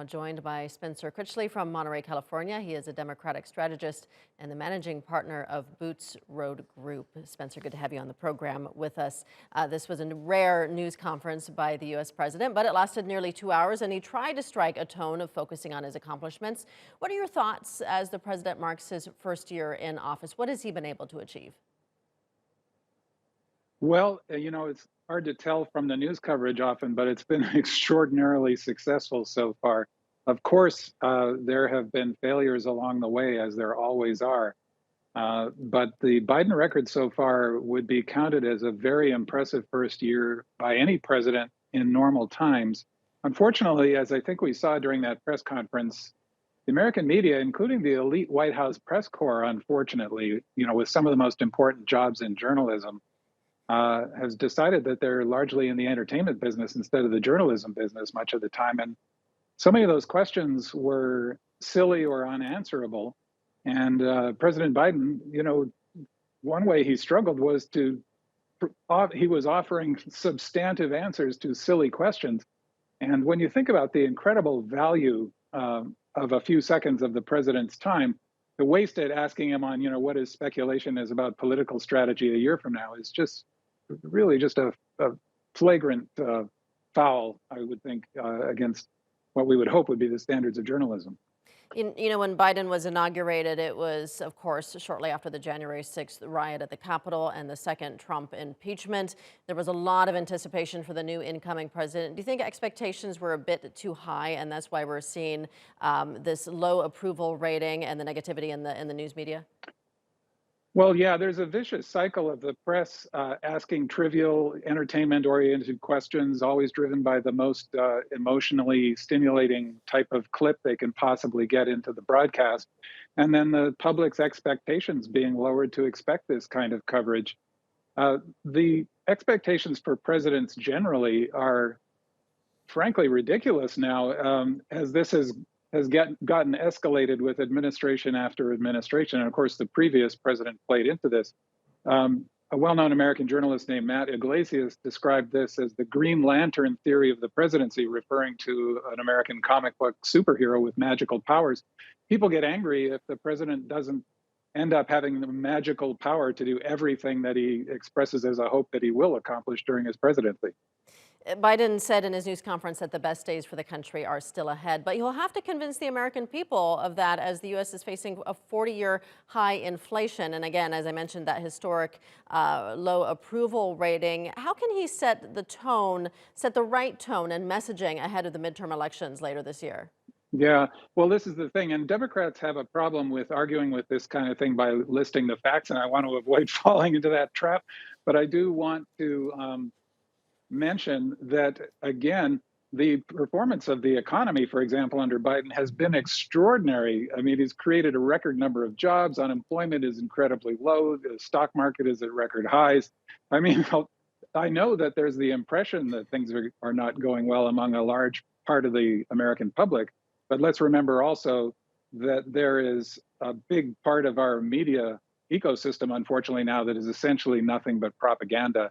now joined by Spencer Critchley from Monterey, California. He is a Democratic strategist and the managing partner of Boots Road Group. Spencer, good to have you on the program with us. This was a rare news conference by the U.S. president, but it lasted nearly 2 hours, and he tried to strike a tone of focusing on his accomplishments. What are your thoughts as the president marks his first year in office? What has he been able to achieve? Well, it's hard to tell from the news coverage often, but it's been extraordinarily successful so far. Of course, there have been failures along the way, as there always are. But the Biden record so far would be counted as a very impressive first year by any president in normal times. Unfortunately, as I think we saw during that press conference, the American media, including the elite White House press corps, unfortunately, with some of the most important jobs in journalism, has decided that they're largely in the entertainment business instead of the journalism business much of the time. And so many of those questions were silly or unanswerable. And President Biden, one way he struggled was he was offering substantive answers to silly questions. And when you think about the incredible value of a few seconds of the president's time, to waste it asking him on, what his speculation is about political strategy a year from now is just really just a flagrant foul, I would think, against what we would hope would be the standards of journalism. When Biden was inaugurated, it was, of course, shortly after the January 6th riot at the Capitol and the second Trump impeachment. There was a lot of anticipation for the new incoming president. Do you think expectations were a bit too high, and that's why we're seeing this low approval rating and the negativity in the news media? Well, yeah, there's a vicious cycle of the press asking trivial, entertainment-oriented questions, always driven by the most emotionally stimulating type of clip they can possibly get into the broadcast. And then the public's expectations being lowered to expect this kind of coverage. The expectations for presidents generally are frankly ridiculous now, as this has gotten escalated with administration after administration. And of course, the previous president played into this. A well-known American journalist named Matt Iglesias described this as the Green Lantern theory of the presidency, referring to an American comic book superhero with magical powers. People get angry if the president doesn't end up having the magical power to do everything that he expresses as a hope that he will accomplish during his presidency. Biden said in his news conference that the best days for the country are still ahead, but he'll have to convince the American people of that as the U.S. is facing a 40-year high inflation. And again, as I mentioned, that historic low approval rating. How can he set the right tone and messaging ahead of the midterm elections later this year? Yeah, well, this is the thing. And Democrats have a problem with arguing with this kind of thing by listing the facts. And I want to avoid falling into that trap. But I do want to mention that, again, the performance of the economy, for example, under Biden has been extraordinary. I mean, he's created a record number of jobs. Unemployment is incredibly low. The stock market is at record highs. I mean, I know that there's the impression that things are not going well among a large part of the American public. But let's remember also that there is a big part of our media ecosystem, unfortunately, now that is essentially nothing but propaganda.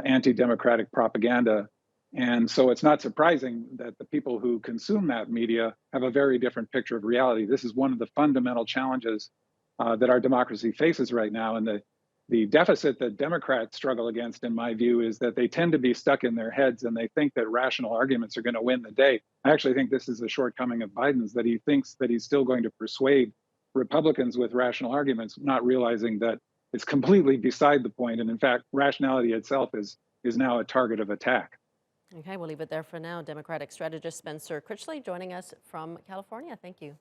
Anti-democratic propaganda. And so it's not surprising that the people who consume that media have a very different picture of reality. This is one of the fundamental challenges that our democracy faces right now. And the deficit that Democrats struggle against, in my view, is that they tend to be stuck in their heads and they think that rational arguments are going to win the day. I actually think this is a shortcoming of Biden's, that he thinks that he's still going to persuade Republicans with rational arguments, not realizing that it's completely beside the point. And in fact, rationality itself is now a target of attack. Okay, we'll leave it there for now. Democratic strategist Spencer Critchley joining us from California. Thank you.